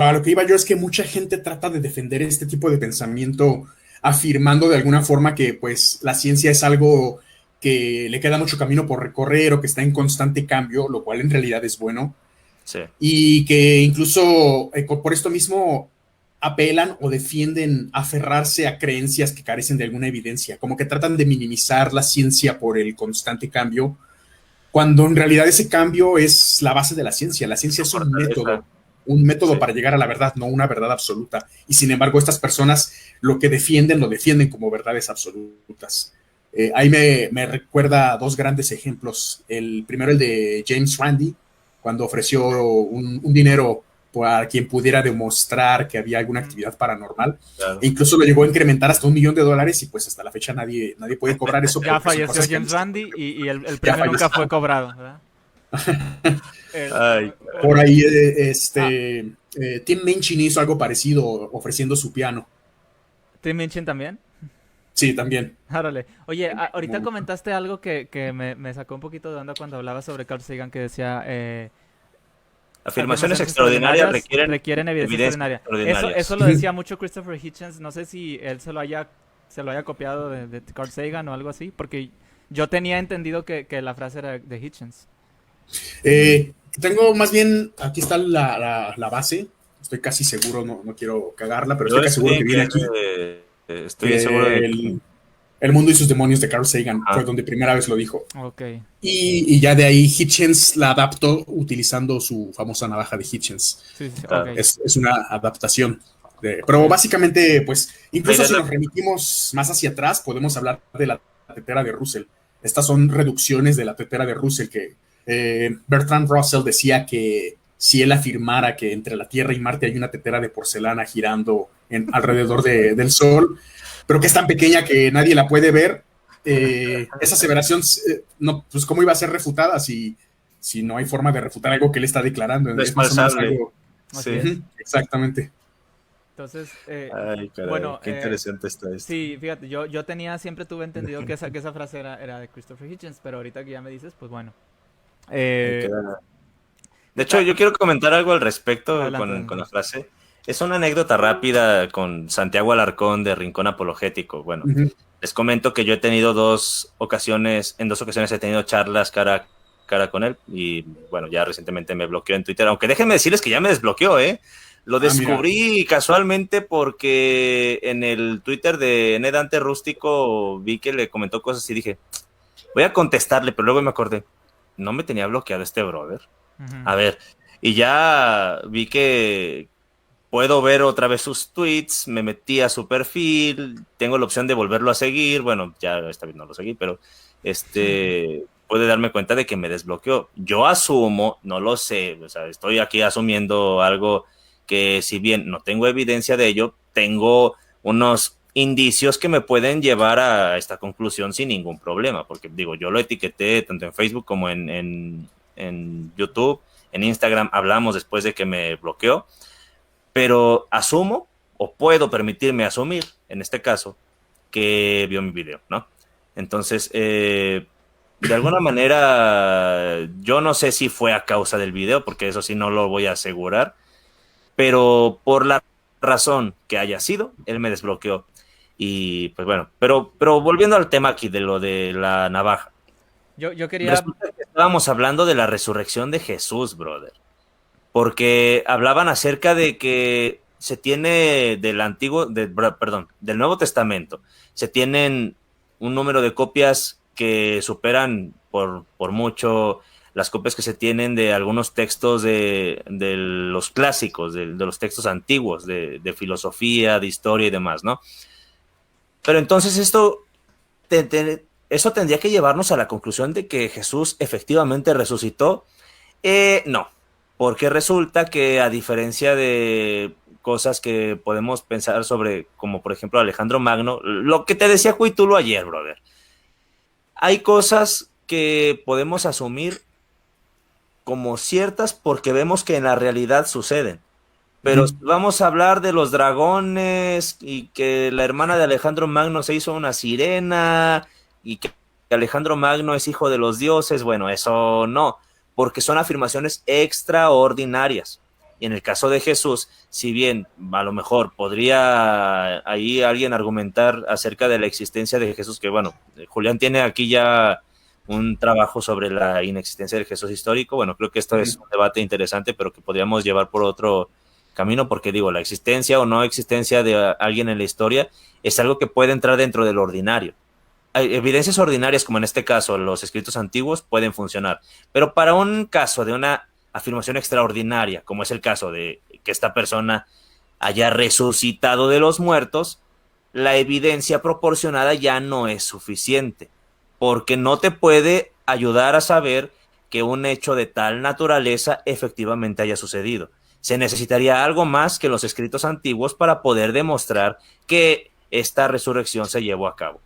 a lo que iba yo es que mucha gente trata de defender este tipo de pensamiento afirmando de alguna forma que pues la ciencia es algo que le queda mucho camino por recorrer o que está en constante cambio, lo cual en realidad es bueno, Sí, y que incluso por esto mismo apelan o defienden aferrarse a creencias que carecen de alguna evidencia, como que tratan de minimizar la ciencia por el constante cambio, cuando en realidad ese cambio es la base de la ciencia. La ciencia su es fortaleza. un método Sí. para llegar a la verdad, no una verdad absoluta. Y sin embargo, estas personas lo que defienden, lo defienden como verdades absolutas. Ahí me recuerda a dos grandes ejemplos. El primero, el de James Randi, cuando ofreció un dinero para quien pudiera demostrar que había alguna Mm, actividad paranormal. E claro. incluso lo llegó a incrementar hasta $1 millón y pues hasta la fecha nadie puede cobrar eso Ya porque son falleció cosas que James no se Randi pueden. y el Ya premio nunca fue falleció. cobrado, ¿verdad? Eh, Ay, Por bueno, ahí, ah, Tim Minchin hizo algo parecido ofreciendo su piano. Tim Minchin también. Sí, también. Árale. Oye, ahorita Como- comentaste algo que me sacó un poquito de onda cuando hablabas sobre Carl Sagan, que decía, afirmaciones afirmaciones extraordinarias extraordinarias requieren requieren evidencia evidencias extraordinaria. Eso extraordinarias. lo decía mucho Christopher Hitchens. No sé si él se lo haya copiado de Carl Sagan o algo así, porque yo tenía entendido que la frase era de Hitchens. Tengo más bien, aquí está la base. Estoy casi seguro, no quiero cagarla, pero Yo estoy casi seguro estoy que en viene que aquí. estoy seguro de que El mundo y sus demonios de Carl Sagan fue ajá, donde primera vez lo dijo. Ok. Y ya de ahí Hitchens la adaptó utilizando su famosa navaja de Hitchens. Sí, sí, sí, ok. claro. Es una adaptación. Ok. Pero básicamente, pues, La incluso idea si es nos remitimos más hacia atrás, podemos hablar de la tetera de Russell. Estas son reducciones de la tetera de Russell que Bertrand Russell decía que si él afirmara que entre la Tierra y Marte hay una tetera de porcelana girando alrededor del Sol, pero que es tan pequeña que nadie la puede ver, esa aseveración, no, pues, ¿cómo iba a ser refutada si no hay forma de refutar algo que él está declarando? no es Es más o menos falsable. algo. Así Sí. es. Exactamente. Entonces, Ay, caray, bueno, qué interesante está esto. sí, fíjate, yo siempre tuve entendido que esa frase era de Christopher Hitchens, pero ahorita que ya me dices, pues bueno. Ahí Eh, queda. De hecho, está, yo quiero comentar algo al respecto adelante, con adelante. la frase. Es una anécdota rápida con Santiago Alarcón de Rincón Apologético. Bueno, Ujú. les comento que yo he tenido en dos ocasiones he tenido charlas cara a cara con él y bueno, ya recientemente me bloqueó en Twitter, aunque déjenme decirles que ya me desbloqueó, ¿eh? Lo Ah, mira. descubrí casualmente porque en el Twitter de Nedante Rústico vi que le comentó cosas y dije, voy a contestarle, pero luego me acordé, no me tenía bloqueado este brother. Ujú. A ver, y ya vi que puedo ver otra vez sus tweets, me metí a su perfil, tengo la opción de volverlo a seguir, bueno, ya esta vez no lo seguí, pero puede darme cuenta de que me desbloqueó. Yo asumo, no lo sé, o sea, estoy aquí asumiendo algo que si bien no tengo evidencia de ello, tengo unos indicios que me pueden llevar a esta conclusión sin ningún problema, porque digo, yo lo etiqueté tanto en Facebook como en YouTube, en Instagram hablamos después de que me bloqueó, pero asumo o puedo permitirme asumir, en este caso, que vio mi video, ¿no? Entonces, de alguna manera, yo no sé si fue a causa del video, porque eso sí no lo voy a asegurar, pero por la razón que haya sido, él me desbloqueó. Y pues bueno, pero volviendo al tema aquí de lo de la navaja, Yo quería, resulta que estábamos hablando de la resurrección de Jesús, brother, porque hablaban acerca de que se tiene perdón, del Nuevo Testamento, se tienen un número de copias que superan por mucho las copias que se tienen de algunos textos de los clásicos, de los textos antiguos, de filosofía, de historia y demás, ¿no? Pero entonces eso tendría que llevarnos a la conclusión de que Jesús efectivamente resucitó. No, porque resulta que a diferencia de cosas que podemos pensar sobre, como por ejemplo Alejandro Magno, lo que te decía Cuitulo ayer, brother, hay cosas que podemos asumir como ciertas porque vemos que en la realidad suceden. Pero si Ujú. vamos a hablar de los dragones y que la hermana de Alejandro Magno se hizo una sirena y que Alejandro Magno es hijo de los dioses, bueno, eso no, porque son afirmaciones extraordinarias. Y en el caso de Jesús, si bien a lo mejor podría ahí alguien argumentar acerca de la existencia de Jesús, que bueno, Julián tiene aquí ya un trabajo sobre la inexistencia del Jesús histórico. Bueno, creo que esto es un debate interesante, pero que podríamos llevar por otro camino, porque digo, la existencia o no existencia de alguien en la historia es algo que puede entrar dentro del ordinario. Hay evidencias ordinarias, como en este caso los escritos antiguos, pueden funcionar, pero para un caso de una afirmación extraordinaria, como es el caso de que esta persona haya resucitado de los muertos, la evidencia proporcionada ya no es suficiente, porque no te puede ayudar a saber que un hecho de tal naturaleza efectivamente haya sucedido. Se necesitaría algo más que los escritos antiguos para poder demostrar que esta resurrección se llevó a cabo.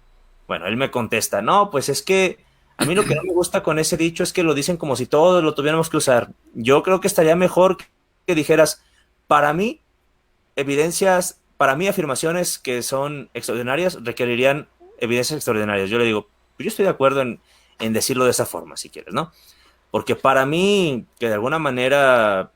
Bueno, él me contesta, no, pues es que a mí lo que no me gusta con ese dicho es que lo dicen como si todos lo tuviéramos que usar. Yo creo que estaría mejor que dijeras, para mí, afirmaciones que son extraordinarias requerirían evidencias extraordinarias. Yo le digo, pues yo estoy de acuerdo en decirlo de esa forma, si quieres, ¿no? Porque para mí, que de alguna manera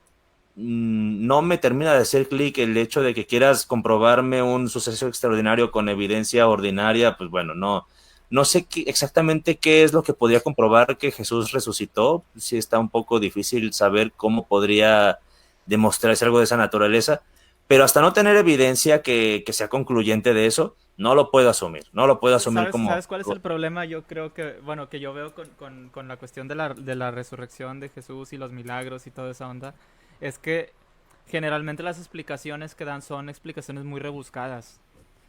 no me termina de hacer clic el hecho de que quieras comprobarme un suceso extraordinario con evidencia ordinaria, pues bueno, no sé exactamente qué es lo que podría comprobar que Jesús resucitó. Sí está un poco difícil saber cómo podría demostrarse algo de esa naturaleza, pero hasta no tener evidencia que sea concluyente de eso, no lo puedo asumir como... ¿Sabes cuál es el problema? Yo creo que, bueno, que yo veo con la cuestión de la resurrección de Jesús y los milagros y toda esa onda, es que generalmente las explicaciones que dan son explicaciones muy rebuscadas.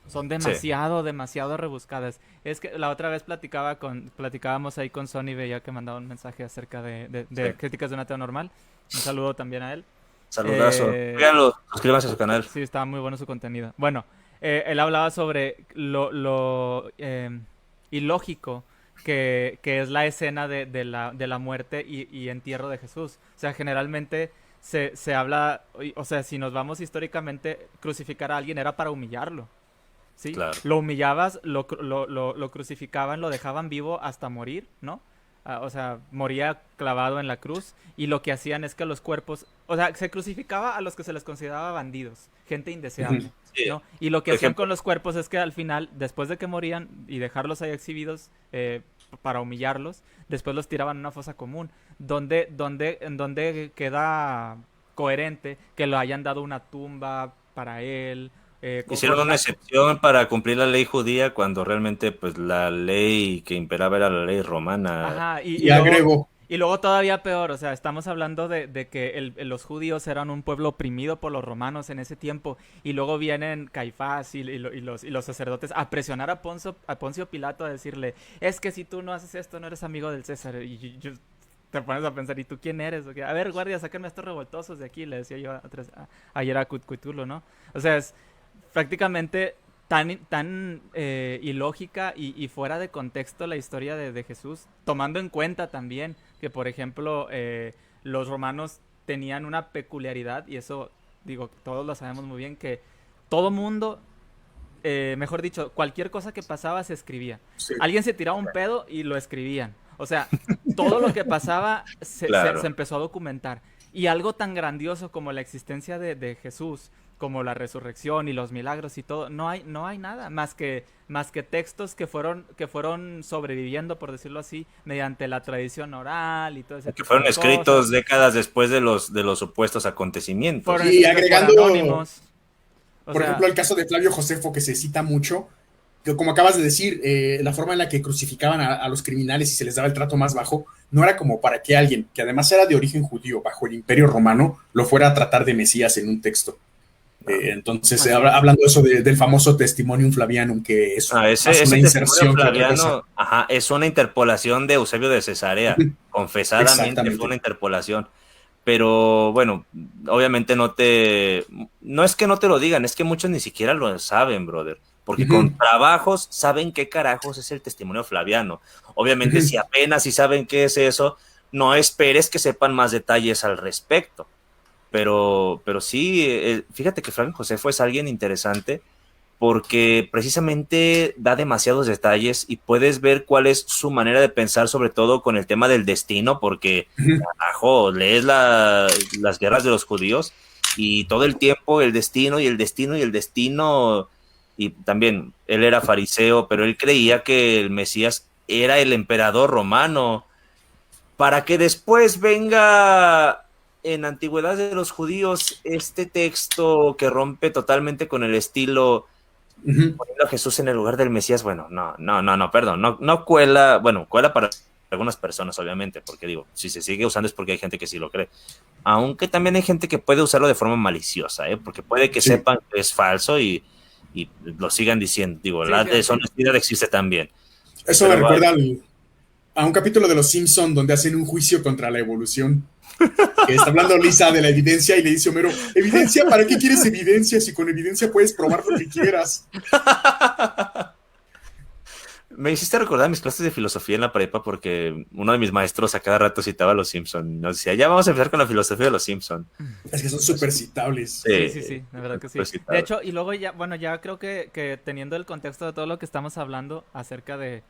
Son demasiado rebuscadas. Es que la otra vez platicábamos ahí con Sony, veía que mandaba un mensaje acerca de críticas de un ateo normal. Un saludo también a él. Saludazo. Véanlo, suscríbanse a su canal. Sí, estaba muy bueno su contenido. Bueno, él hablaba sobre lo ilógico que es la escena de la muerte y entierro de Jesús. O sea, generalmente se habla, o sea, si nos vamos históricamente, crucificar a alguien era para humillarlo. ¿Sí? Claro. Lo humillabas, lo crucificaban, lo dejaban vivo hasta morir, ¿no? O sea, moría clavado en la cruz, y lo que hacían es que los cuerpos, o sea, se crucificaba a los que se les consideraba bandidos, gente indeseable, sí. ¿no? Y lo que hacían con los cuerpos es que al final, después de que morían y dejarlos ahí exhibidos para humillarlos, después los tiraban en una fosa común, donde queda coherente que lo hayan dado una tumba para él. Hicieron una excepción para cumplir la ley judía cuando realmente pues la ley que imperaba era la ley romana. Ajá, y agregó. Y luego todavía peor, o sea, estamos hablando de que los judíos eran un pueblo oprimido por los romanos en ese tiempo, y luego vienen Caifás y los sacerdotes a presionar a Poncio Pilato a decirle, es que si tú no haces esto no eres amigo del César, y te pones a pensar, ¿y tú quién eres? Okay, a ver, guardia, sáquenme a estos revoltosos de aquí, le decía yo ayer a Cuitulo, ¿no? O sea, es prácticamente tan ilógica y fuera de contexto la historia de Jesús, tomando en cuenta también que, por ejemplo, los romanos tenían una peculiaridad, y eso, digo, todos lo sabemos muy bien, que todo mundo, mejor dicho, cualquier cosa que pasaba se escribía. Sí. Alguien se tiraba un pedo y lo escribían. O sea, todo lo que pasaba se empezó a documentar. Y algo tan grandioso como la existencia de Jesús, como la resurrección y los milagros y todo, no hay nada más que textos que fueron sobreviviendo, por decirlo así, mediante la tradición oral y todo eso. Que fueron escritos décadas después de los supuestos acontecimientos. Y agregando, por ejemplo, el caso de Flavio Josefo, que se cita mucho, que como acabas de decir, la forma en la que crucificaban a los criminales y se les daba el trato más bajo, no era como para que alguien, que además era de origen judío, bajo el Imperio Romano, lo fuera a tratar de Mesías en un texto. Entonces, hablando eso del famoso Testimonium Flavianum, que es una inserción Flaviano, es una interpolación de Eusebio de Cesarea, confesadamente fue una interpolación, pero bueno, obviamente no es que no te lo digan, es que muchos ni siquiera lo saben, brother, porque con trabajos saben qué carajos es el Testimonio Flaviano. Obviamente si apenas si saben qué es eso, no esperes que sepan más detalles al respecto. Pero sí, fíjate que Flavio Josefo es alguien interesante porque precisamente da demasiados detalles y puedes ver cuál es su manera de pensar, sobre todo con el tema del destino, porque carajo, lees las guerras de los judíos y todo el tiempo el destino y el destino y el destino, y también él era fariseo, pero él creía que el Mesías era el emperador romano, para que después venga en Antigüedad de los Judíos este texto que rompe totalmente con el estilo, poniendo a Jesús en el lugar del Mesías. Bueno, perdón, no cuela, bueno, cuela para algunas personas, obviamente, porque digo, si se sigue usando es porque hay gente que sí lo cree, aunque también hay gente que puede usarlo de forma maliciosa, porque puede que sepan que es falso y lo sigan diciendo. Digo, la deshonestidad existe también. Eso me recuerda a un capítulo de Los Simpson donde hacen un juicio contra la evolución. Que está hablando Lisa de la evidencia y le dice Homero, ¿evidencia? ¿Para qué quieres evidencia si con evidencia puedes probar lo que quieras? Me hiciste recordar mis clases de filosofía en la prepa porque uno de mis maestros a cada rato citaba a Los Simpson. Nos decía, ya vamos a empezar con la filosofía de Los Simpson. Es que son súper citables. Sí, la verdad que sí. De hecho, y luego ya, bueno, ya creo que teniendo el contexto de todo lo que estamos hablando acerca de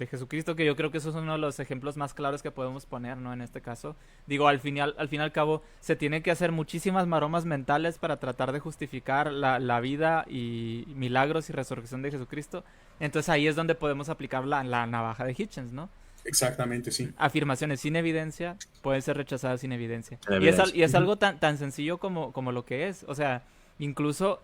Jesucristo, que yo creo que eso es uno de los ejemplos más claros que podemos poner, ¿no? En este caso, digo, al fin y al cabo, se tiene que hacer muchísimas maromas mentales para tratar de justificar la vida y milagros y resurrección de Jesucristo. Entonces ahí es donde podemos aplicar la navaja de Hitchens, ¿no? Exactamente, sí. Afirmaciones sin evidencia pueden ser rechazadas sin evidencia. Sin evidencia. Y es algo tan sencillo como lo que es. O sea, incluso